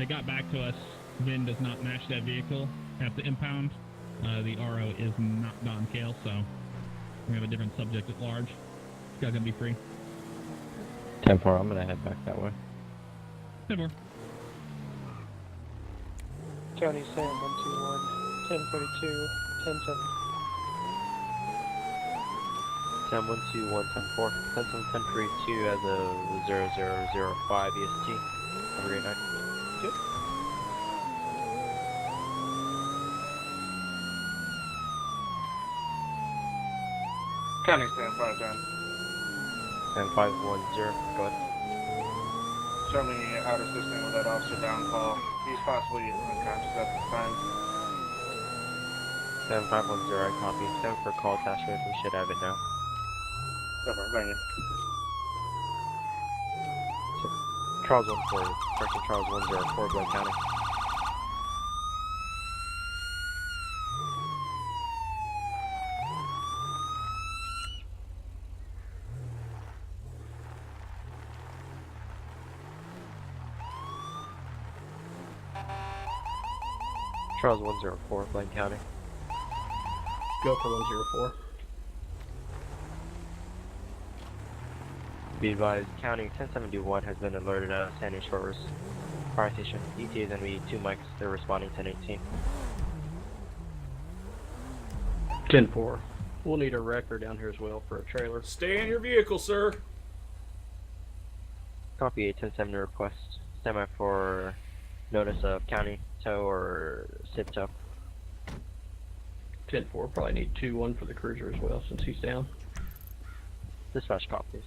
they got back to us. VIN does not match that vehicle at the impound. The RO is not Don Kale, so we have a different subject at large. This guy's gonna be free. 10-4, I'm gonna head back that way. 10-4. County Sam 121, 1042, 10-7. Sam 121, 10-4. Pencil 1032 as a 0005 EST. Have a great night. Good. County Sam 510. Sam 510, go ahead. Show me out assisting with that officer down call. He's possibly unconscious at this time. Sam 510, I copy. 7 for call attachment, we should have it now. Over, thank you. Charles 14, Correction Charles 104, Glen County. Charles 104, Blaine County. Go for 104. Be advised, County 1071 has been alerted at Sandy Shores Fire Station. ETA is going to be 2 mics. They're responding 1018. 10-4. We'll need a wrecker down here as well for a trailer. Stay in your vehicle, sir. Copy a 1070 request. Stand by for notice of county tow or SIP tow. 10-4. Probably need 2-1 for the cruiser as well since he's down. Dispatch copies.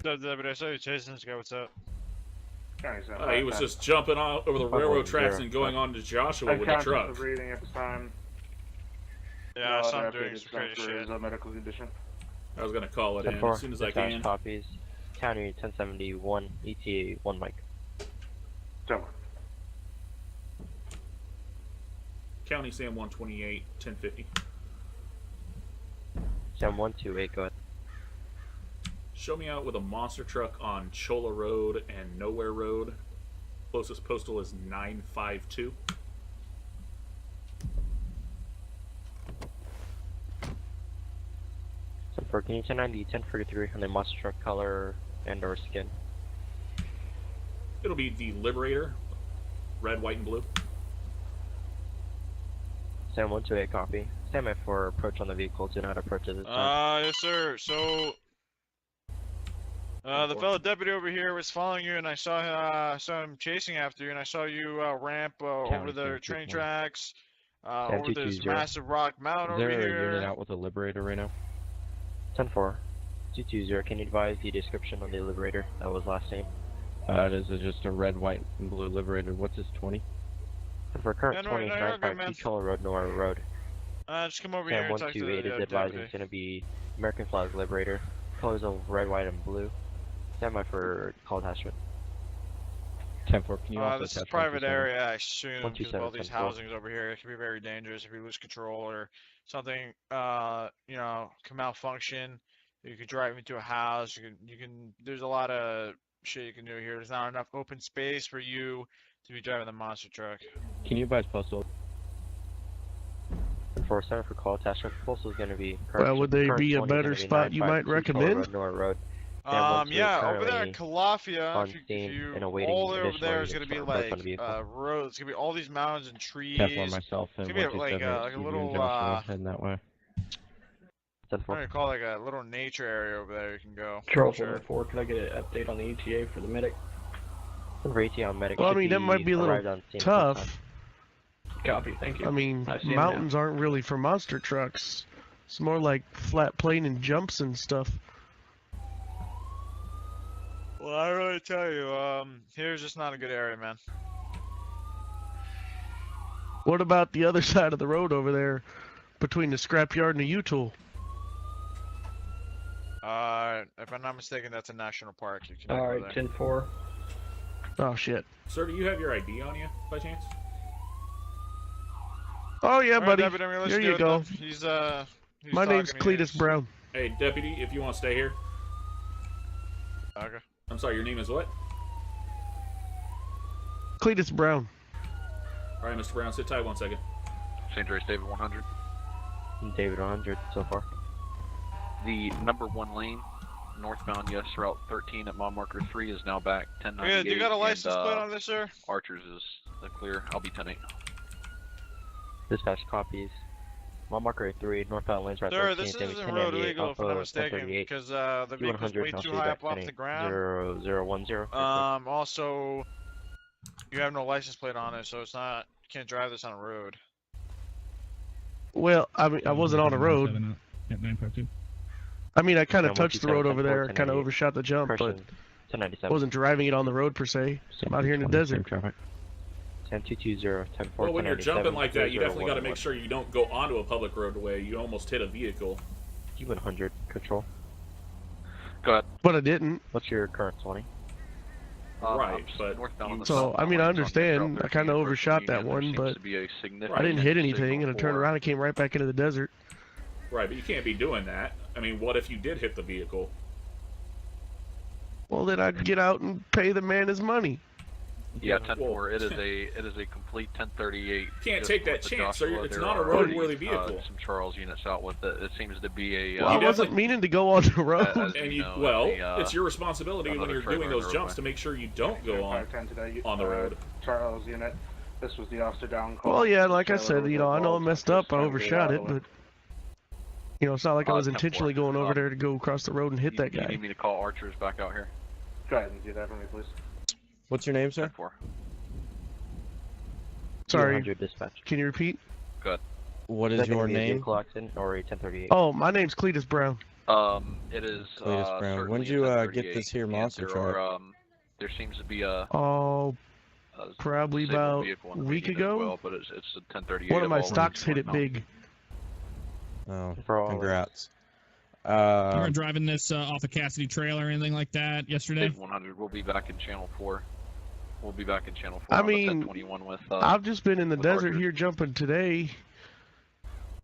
Deputy, I saw you chasing this guy. What's up? County Sam He was 510. just jumping over the railroad tracks and going on to Joshua with the Unconscious truck. of breathing at this time. Yeah, I No saw him other doing updated some crazy transfers shit. of medical condition. I was gonna call it in 10-4, as soon as I dispatch can. copies. County 1071, ETA 1 mic. Don't. County Sam 128, 1050. Sam 128, go ahead. Show me out with a monster truck on Chola Road and Nowhere Road. Closest postal is 952. So for can you 1090, 1043 on the monster truck color and or skin. It'll be the Liberator, red, white, and blue. Sam 128, copy. Stand by for approach on the vehicle. Do not approach at this time. Yes, sir. So, the fellow deputy over here was following you, and I saw him chasing after you, and I saw you ramp over the train tracks, over this 220. massive rock mountain Is over there a here. unit out with a Liberator right now? 10-4. 220, can you advise the description on the Liberator that was last name? It is just a red, white, and blue Liberator. What's his 20? And for current Yeah, no, you're good, 2952 man. Chola Road, Nora Road. Just come over Sam here and talk to 128 the is advising deputy. it's going to be American flag Liberator. Colors of red, white, and blue. Stand by for call attachment. 10-4, can you also This is attach private 127? area, I assume, because of all 127, these 10-4. housings over here. It can be very dangerous if you lose control or something, you know, can malfunction. You could drive into a house. You can. There's a lot of shit you can do here. There's not enough open space for you to be driving the monster truck. Can you advise postal? And for center for call attachment, postal is going to be. Well, would there current be a 20 is gonna better be spot you might 952 Chola recommend? Road, Nora Road. Yeah, over there currently at Calafia, on if scene you and awaiting all over additional there is gonna units be for approach like on the vehicle. roads. It's gonna be all these mountains and trees. 10-4 myself and It's gonna be like 127. like a Stevie little and Joshua heading that way. I'm gonna call it like a little nature area over there. You can go. Charles Sure. 104. Can I get an update on the ETA for the medic? For ETA on medic. Well, I should mean, that might be a arrived little on scene tough. Copy. Thank you. I mean, I see him mountains aren't really for monster trucks. It's more like flat plane and jumps and stuff. Well, I really tell you, here's just not a good area, man. What about the other side of the road over there, between the scrapyard and the U-Tool? If I'm not mistaken, that's a national park. You can All go right, there. 10-4. Oh shit. Sir, do you have your ID on you, by chance? Oh yeah, All right, buddy. Deputy, I mean, let's Here do you it go. then. He's My talking name's to me, Cletus he's- Brown. Hey, deputy, if you want to stay here. Okay. I'm sorry, your name is what? Cletus Brown. All right, Mr. Brown, sit tight 1 second. St. Andreas, David 100. David 100 so far. The number 1 lane, northbound, yes, route 13 at mile marker 3 is now back 1098. Yeah, do you got a license plate on this, sir? Archers is clear. I'll be 10-8. Dispatch copies. Mile marker 3, northbound lanes route 13. Sir, this isn't road illegal if I'm not mistaken, because the vehicle's way too high up off the ground. 0010. Also, you have no license plate on it, so it's not, you can't drive this on a road. Well, I mean, I wasn't on the road. At 952. I mean, I kind of Yeah, touched the road over there, 127, kind of overshot the jump, but 1097. I wasn't driving it on the road per se. I'm out here in the desert. 10220, 10 Well, when you're jumping like that, you definitely got to make sure you don't go onto a public roadway. You almost hit a vehicle. U100 control. Go ahead. But I didn't. What's your current 20? Right, but northbound on the So, southbound I mean, I lanes on understand. Route I kind of 13, overshot that there one, seems but to be a significant I didn't hit anything, signal and I turned for- around and came right back into the desert. right, but you can't be doing that. I mean, what if you did hit the vehicle? Well, then I'd get out and pay the man his money. Yeah, Well, 10-4. It is a complete 1038. You can't Just take that with the chance, sir. Joshua, It's there not a are, roadworthy vehicle. some Charles units out with it. It seems to be a. Well, I wasn't meaning to go on the road. And you, know, well, the, it's your responsibility when another you're doing trailer those on the jumps roadway. to make sure you don't go on 510 today, on the road. Charles unit. This was the officer down call. Well, yeah, like I Trailer said, you know, I know I messed up. I overshot it, out. but you know, it's not like I was 10-4. intentionally going over there to go across the road and hit that You guy. need me to call Archers back out here? Go ahead and do that for me, please. What's your name, sir? 10-4. Sorry, 200 dispatch. can you repeat? What is your name? Accident or a 1038. Oh, my name's Cletus Brown. It is. Cletus Brown. When certainly did you a get 1038, this here and monster there truck? are, there seems to be a Oh, probably disabled about vehicle in a the week median as ago. well, but it's a 1038. One of my all stocks hit lanes it northbound. big. Oh, For all congrats. You weren't driving this off a Cassidy trail or anything like that yesterday? 100. We'll be back in Channel 4. We'll be back in Channel 4. I on the mean, 1021 with. I've just been in the with desert Archer. here jumping today.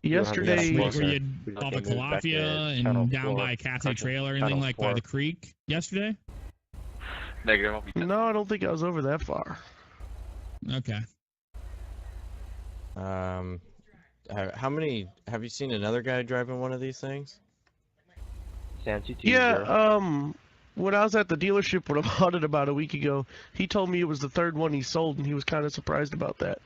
Yeah, Yesterday, Were closer. you We off can of move back to Calafia Channel and down 4, by a Cassidy Channel trail or anything Channel like by 4. the creek yesterday? Negative. I'll be 10. no, I don't think I was over that far. Okay. How many? Have you seen another guy driving one of these things? San 220. Yeah, when I was at the dealership when I bought it about a week ago, he told me it was the third one he sold, and he was kind of surprised about that.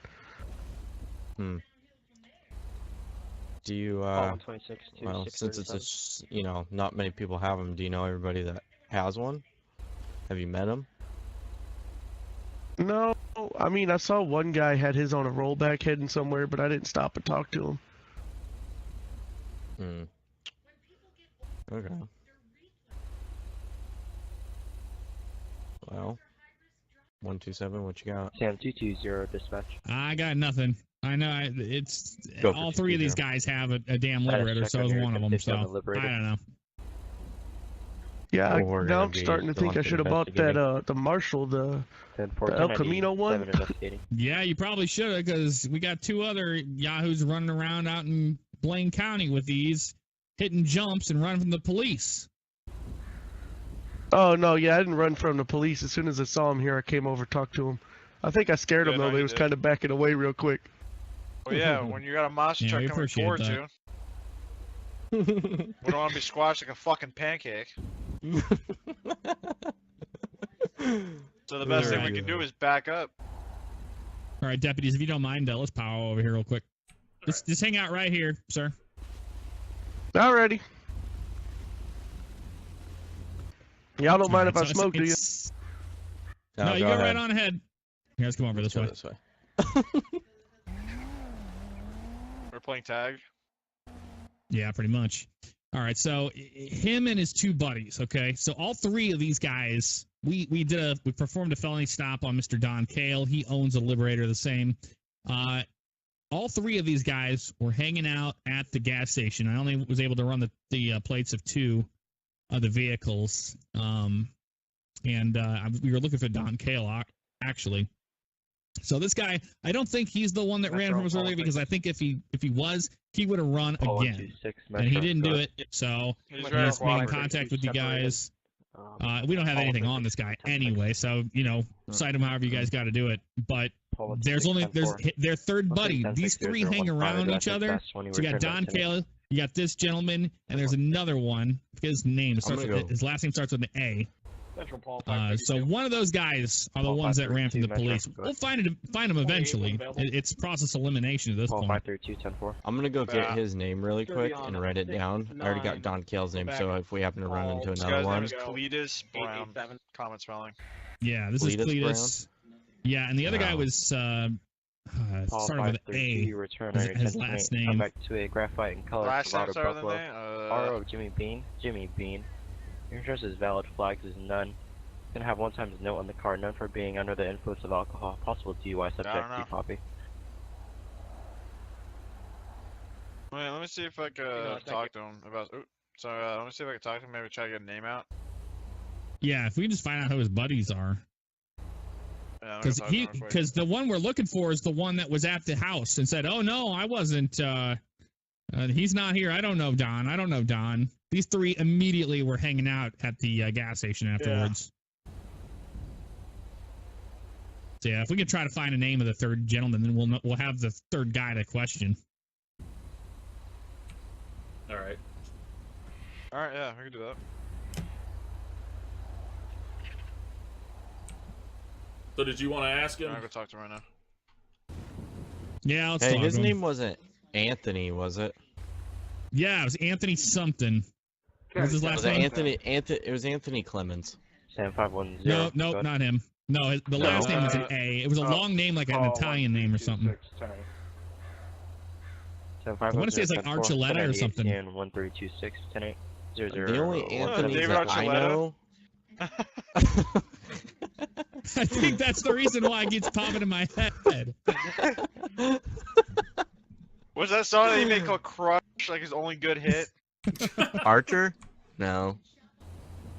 Do you? 126 Well, since it's you know, not many people have them. Do you know everybody that has one? Have you met them? No, I mean, I saw one guy had his on a rollback heading somewhere, but I didn't stop and talk to him. Okay. Well, 127. What you got? Sam 220 dispatch. I got nothing. I know it's Go for all three of these 220. guys have a damn Status liberator, check so on is your one of them. condition So on I the Liberator. don't know. Yeah, Well, we're now gonna I'm be starting to think I still should have bought that investigating. the Marshall, the 10-4, El Camino one? 7 investigating. Yeah, you probably should have, because we got two other yahoos running around out in Blaine County with these, hitting jumps and running from the police. Oh no, yeah, I didn't run from the police. As soon as I saw him here, I came over, talked to him. I think I scared Yeah, him though. no, They you was did. kind of backing away real quick. Well, yeah, when you got a monster Yeah, truck we coming appreciate towards that. you, we don't want to be squashed like a fucking pancake. So the best thing we can do is back up. All right, deputies, if you don't mind, let's power over here real quick. Just hang out right here, sir. Alrighty. Y'all don't mind if I Alright, so smoke, do you? No, you go ahead. right on ahead. Here, let's come over this Go way. this way. We're playing tag. Yeah, pretty much. All right, so him and his two buddies. Okay, so all three of these guys, we performed a felony stop on Mr. Don Cale. He owns a Liberator, the same. All three of these guys were hanging out at the gas station. I only was able to run the plates of two of the vehicles, and we were looking for Don Cale actually. So this guy, I don't think he's the one that ran from us earlier, because I think if he was, he would have run again, 126 and he Metro, didn't go do ahead. it. So He's he's very making cooperative. contact with you guys. We don't have all anything of on it. this guy anyway, so cite him however you guys got to do it. But there's their third buddy. These three hang around each other. So you got Don Cale, you got this gentleman, and there's another one. His name starts with, his last name starts with an A. So one of those guys are the ones that ran from the police. We'll find them eventually. It's process elimination at this point. I'm gonna go get his name really quick and write it down. I already got Don Cale's name, so if we happen to run into another one. This guy's name is Cletus Brown. Common spelling. Yeah, this is Cletus. Yeah, and the other guy was started with A. His last name. Back to a graphite and color. Last name started with an RO Jimmy Bean. Jimmy Bean. Your insurance is valid. Flags is none. Gonna have one times note on the card. None for being under the influence of alcohol. Possible DUI subject. D copy. Wait, let me see if I can talk to him about. Let me see if I can talk to him. Maybe try to get a name out. Yeah, if we can just find out who his buddies are. Because the one we're looking for is the one that was at the house and said, "Oh no, I wasn't. He's not here. I don't know Don. I don't know Don." These three immediately were hanging out at the gas station afterwards. So yeah, if we could try to find a name of the third gentleman, then we'll have the third guy to question. All right. All right, yeah, we can do that. So did you want to ask him? I'm gonna talk to him right now. Yeah, let's hey, talk his to him. name wasn't Anthony, was it? Yeah, it was Anthony something. What was his last name? It was Anthony Clemens. 7510. No, not him. No, the last name was an A. It was a long name, like an Italian name or something. I want to say it's like Archuleta or something. 1326 108 The only Anthony that I know. I think that's the reason why it keeps popping in my head. What's that song that he made called Crush? Like his only good hit? Archer? No.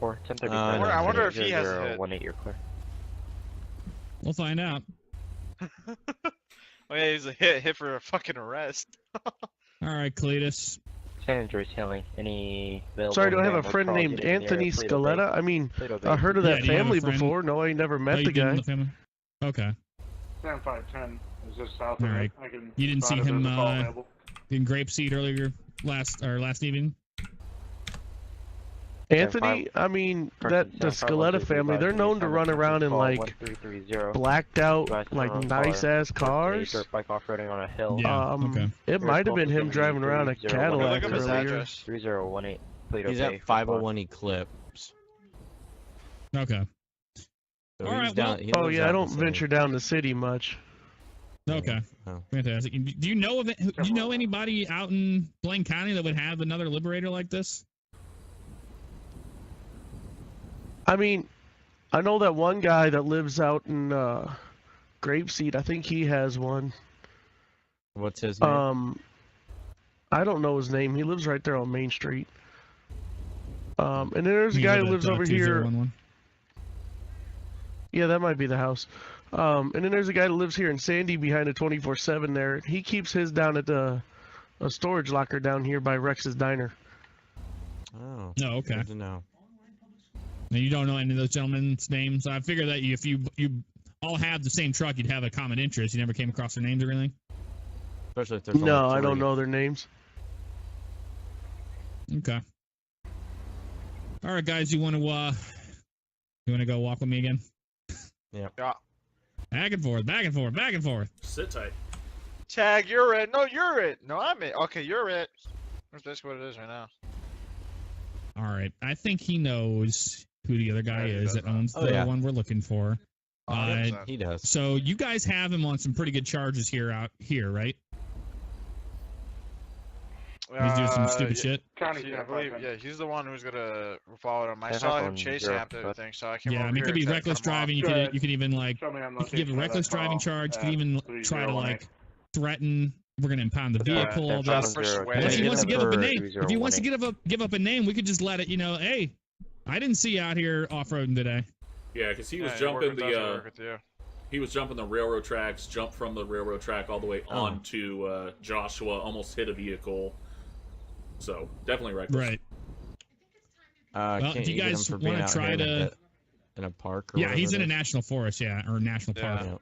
Or 1030. I wonder if he has a hit. 18, you're clear. We'll find out. Oh yeah, he's a hit for a fucking arrest. All right, Cletus. San Andreas Hailing. Any Sorry, do I have a friend named Anthony Scaletta? I mean, I heard of that family before. No, I never met the guy. Okay. Sam 510 is just south All of right. it. You didn't see him in Grapeseed earlier last evening? Anthony, I mean, the Scaletta family, they're known to run around in like blacked out, like nice ass cars. Yeah, okay. It might have been him driving around a Cadillac earlier. 3018. He's at 501 Eclipse. Okay. So all right. Down, oh yeah, I don't venture down the city much. Okay. Oh. Fantastic. Do you know of it? Do you know anybody out in Blaine County that would have another Liberator like this? I mean, I know that one guy that lives out in Grapeseed. I think he has one. What's his name? I don't know his name. He lives right there on Main Street. And then there's a guy who lives over here. Yeah, that might be the house. And then there's a guy that lives here in Sandy behind a 24/7 there. He keeps his down at a storage locker down here by Rex's Diner. Oh. No, okay. Good to know. And you don't know any of those gentlemen's names? I figure that if you all have the same truck, you'd have a common interest. You never came across their names or anything? Especially if there's no, only I don't 3. know their names. Okay. All right, guys, you want to go walk with me again? Yeah. Back and forth, back and forth, back and forth. Sit tight. Tag, you're it. No, you're it. No, I'm it. Okay, you're it. That's basically what it is right now. All right. I think he knows who the other guy is that owns the one we're looking for. He does. So you guys have him on some pretty good charges out here, right? He's doing some stupid shit. I believe, yeah, he's the one who's gonna follow him. I saw him chasing after everything, so I came over I mean, it could be reckless driving. You could even like give a reckless driving charge. You could even try to like threaten. We're gonna impound the vehicle. All this. If he wants to give up a name, give up a name, we could just let it. Hey, I didn't see you out here off-roading today. Yeah, because he was jumping he was jumping the railroad tracks, jumped from the railroad track all the way onto Joshua, almost hit a vehicle. So definitely reckless. Right. Well, if you guys want to try to in a park, or he's in a national forest, or national park. Yeah.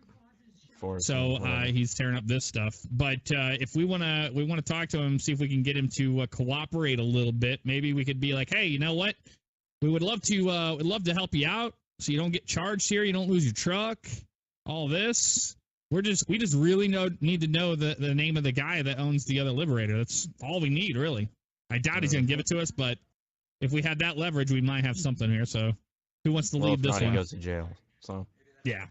for. So he's tearing up this stuff. But if we wanna talk to him, see if we can get him to cooperate a little bit. Maybe we could be like, hey, you know what? We would love to help you out, so you don't get charged here, you don't lose your truck, all this. We just really need to know the name of the guy that owns the other Liberator. That's all we need, really. I doubt he's gonna give it to us, but if we had that leverage, we might have something here. So, who wants to lead this one? He goes to jail. So yeah.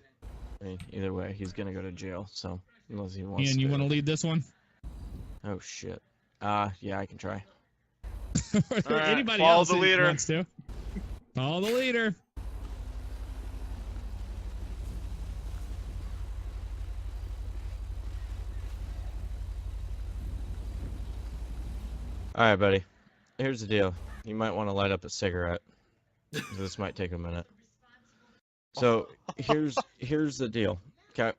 I mean, either way, he's gonna go to jail. So unless he wants. Ian, you want to lead this one? Oh shit. Yeah, I can try. Anybody follow else the leader. wants to? Follow the leader. All right, buddy. Here's the deal. You might want to light up a cigarette. This might take a minute. So here's the deal. Okay.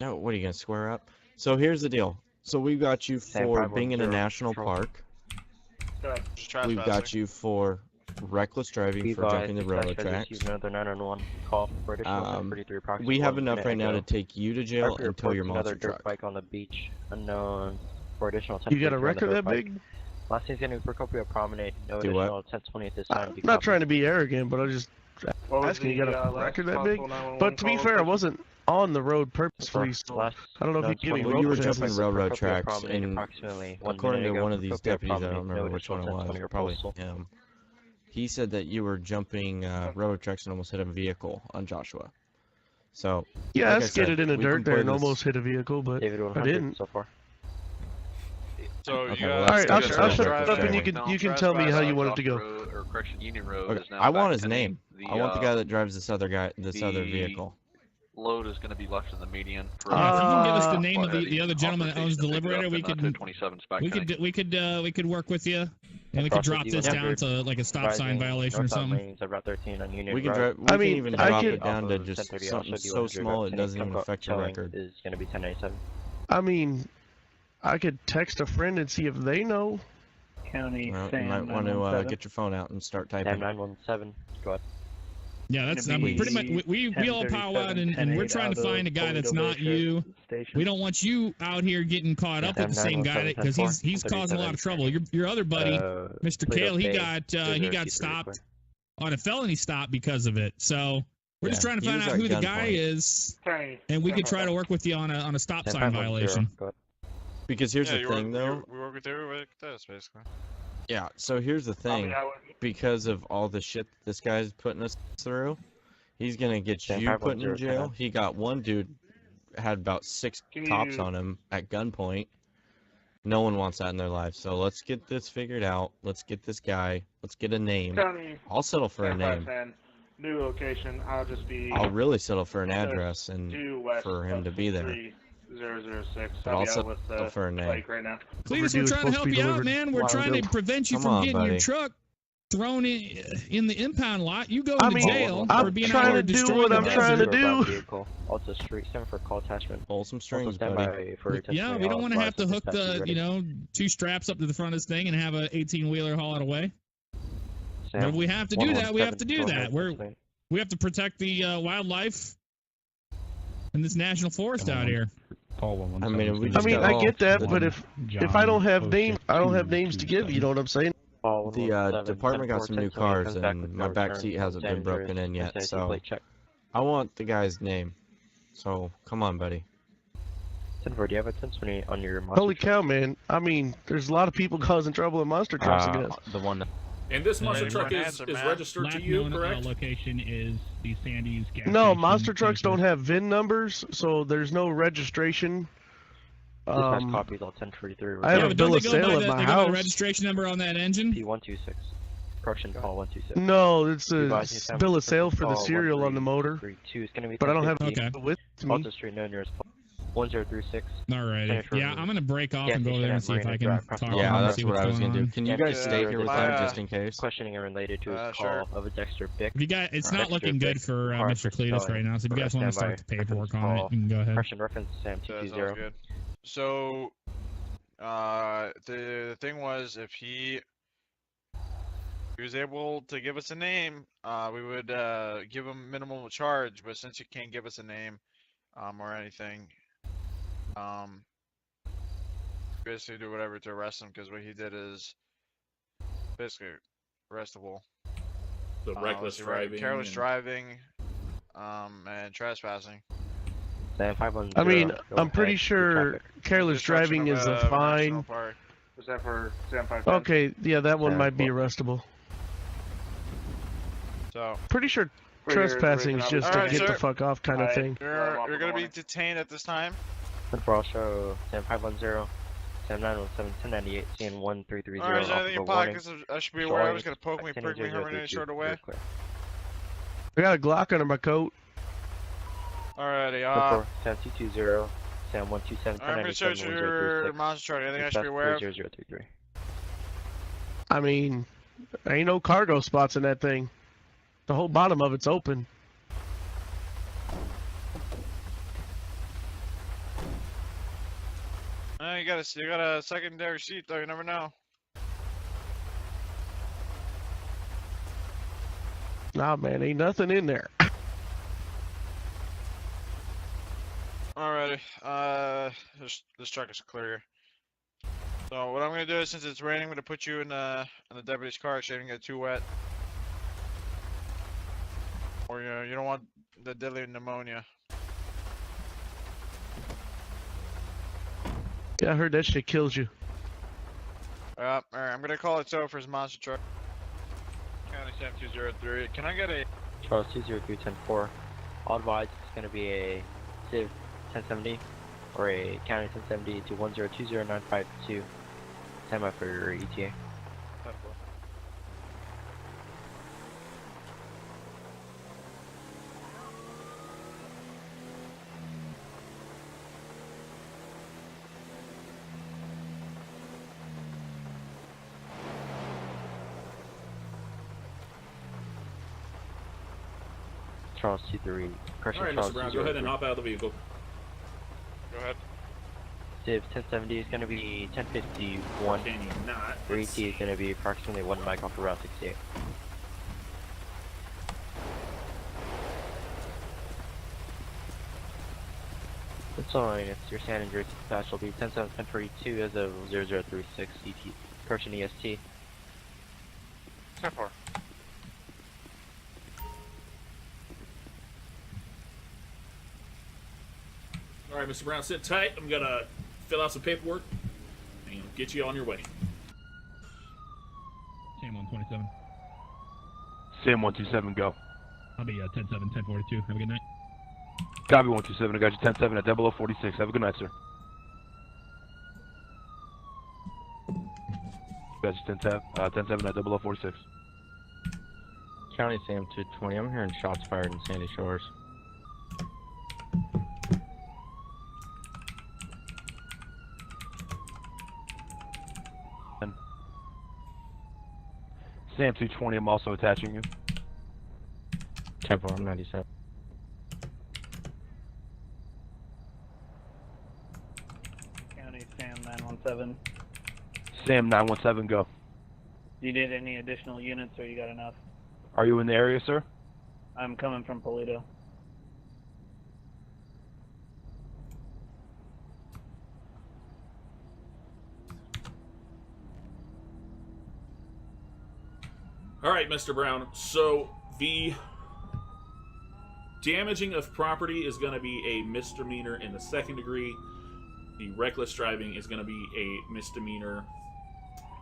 Oh, what are you gonna square up? So here's the deal. So we've got you for being in a national park. We've got you for reckless driving for jumping the railroad tracks. Another 911 call for additional 33 we have enough right now to take you to jail and tow your monster dirt truck. bike on the beach. Unknown for additional 10. You got a record that big? Last thing's gonna be Procopio Promenade. No Do additional what? 1020 at this time. I'm not trying to be arrogant, but I just asking. You got a record that big? But to be fair, I wasn't on the road purposefully, so I don't know if you give me Well, you were road jumping passes. railroad tracks, and according to one of these deputies, I don't remember which one it was, probably him. He said that you were jumping railroad tracks and almost hit a vehicle on Joshua. So yeah, like I skated in the dirt there and almost hit a vehicle, but I didn't. So far. So Okay, you well, guys, Alright, I'll shut drive up and there. you can tell me how you want it to go. Or correction, Union Road Okay, is now I want back his name. the, I want the guy that drives this other other the vehicle. Load is going to be left in the median. For If you can give us the name of the other gentleman that owns the Liberator, we could work with you, and we could drop this down to like a stop sign violation or something. We can drive. We can even drop it down to just something so small it doesn't even affect your record. Is going to be 1097. I mean, I could text a friend and see if they know. County Well, you might want to get your phone out and start typing. 917. Go ahead. Yeah, that's pretty much. We all powwow out, and we're trying to find a guy that's not you. We don't want you out here getting caught up with the same guy because he's causing a lot of trouble. Your other buddy, Mr. Kale, he got stopped on a felony stop because of it. So we're just trying to find out who the guy is, and we could try to work with you on a stop sign violation. Because here's the thing, though. We work with you with this, basically. Yeah, so here's the thing. Because of all the shit this guy's putting us through, he's gonna get you put in jail. He got one dude, had about 6 cops on him at gunpoint. No one wants that in their life. So let's get this figured out. Let's get this guy. Let's get a name. I'll settle for a name. New location. I'll really settle for an address and for him to be there. 006. But I'll settle for a name. Right now. Cletus, we're trying to help you out, man. We're trying to prevent you from getting your truck thrown in the impound lot. You go to jail for being out there destroying what I'm trying to do. Also, street stand for call attachment. Pull some strings, buddy. Yeah, we don't want to have to hook the 2 straps up to the front of this thing and have a 18-wheeler haul it away. But if we have to do that, we have to do that. We have to protect the wildlife in this national forest out here. I mean, I get that, but if I don't have names to give, you know what I'm saying? The department got some new cars, and my back seat hasn't been broken in yet, so I want the guy's name. So come on, buddy. Do you have a 1020 on your Holy cow, man! I mean, there's a lot of people causing trouble in monster trucks again. The one. And this monster truck is registered to you, correct? Location is the Sandy's gas No, station. monster trucks don't have VIN numbers, so there's no registration. Copies all 1043. I have a bill of sale at my house. Got a registration number on that engine? P126. Correction call 126. No, it's a bill of sale for the serial on the motor. But I don't have it with me. Also street known yours 1036. Alright. Yeah, I'm gonna break off and go there and see if I can talk to him. Yeah, and that's see what what's I was going gonna do. on. Can you guys stay here with him just in case? Questioning and related to his call of a Dexter Bick. If you guys, it's not looking good for Mr. Cletus right now, so if you guys want to start the paperwork on it, you can go ahead. Question reference Sam 220. So, the thing was, if he was able to give us a name, we would give him minimal charge. But since you can't give us a name or anything, basically do whatever to arrest him because what he did is basically arrestable. The reckless driving, careless driving, and trespassing. I mean, I'm pretty sure careless driving is a fine. Was that for 75? Okay, yeah, that one might be arrestable. So pretty sure trespassing is just a get the fuck off kind of thing. You're gonna be detained at this time. For also 7510, 7917, 1098, CN 1330. Alright, is there anything in your pockets I should be aware of? I was gonna poke me, prick me, hurt me in any sort of way. I got a Glock under my coat. Alrighty, 7220, Sam 127, I'm gonna search your monster chart. Anything I should be aware of? 0033. I mean, there ain't no cargo spots in that thing. The whole bottom of it's open. You got a secondary seat though. You never know. Nah, man, ain't nothing in there. Alrighty, this truck is clear. So what I'm gonna do is, since it's raining, I'm gonna put you in the deputy's car so you don't get too wet, or you don't want the deadly pneumonia. Yeah, I heard that shit kills you. Alright, I'm gonna call it so for his monster truck. County 7203. Can I get a Charles 20310-4. All advised it's gonna be a Civ 1070 or a County 1070 to 1020952. Stand by for your ETA. Charles 23. Alright, Mr. Brown, go ahead and hop out of the vehicle. Go ahead. Civ 1070 is going to be 1051. Can you not? Your ETA is going to be approximately 1 mic off of Route 68. That's all right, it's your San Andreas dispatch will be 10742 as of 0036 ET. Correction EST. 10-4. Alright, Mr. Brown, sit tight. I'm gonna fill out some paperwork and get you on your way. Sam 127. Sam 127, go. I'll be 10-7, 1042. Have a good night. Copy 127, I got you 10-7 at 0046. Have a good night, sir. Got you 10-7 at 0046. County Sam 220, I'm hearing shots fired in Sandy Shores. Sam 220, I'm also attaching you. 10-4, I'm 97. County Sam 917. Sam 917, go. Do you need any additional units or you got enough? Are you in the area, sir? I'm coming from Polito. Alright, Mr. Brown, so the damaging of property is going to be a misdemeanor in the 2nd degree. The reckless driving is going to be a misdemeanor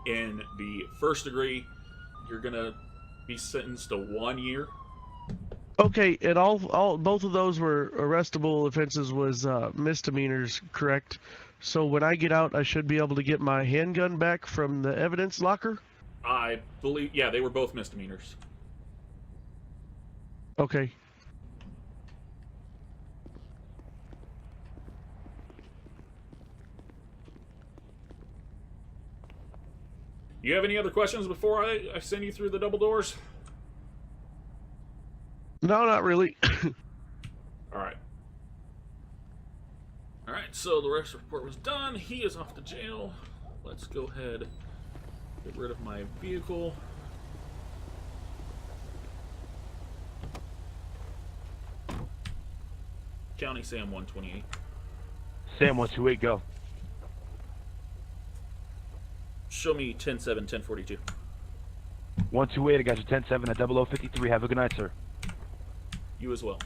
in the 1st degree. You're going to be sentenced to 1 year. Okay, and both of those were arrestable offenses was misdemeanors, correct? So when I get out, I should be able to get my handgun back from the evidence locker? I believe, yeah, they were both misdemeanors. Okay. You have any other questions before I send you through the double doors? No, not really. Alright. Alright, so the arrest report was done. He is off to jail. Let's go ahead. Get rid of my vehicle. County Sam 128. Sam 128, go. Show me 10-7, 1042. 128, I got you 10-7 at 0053. Have a good night, sir. You as well.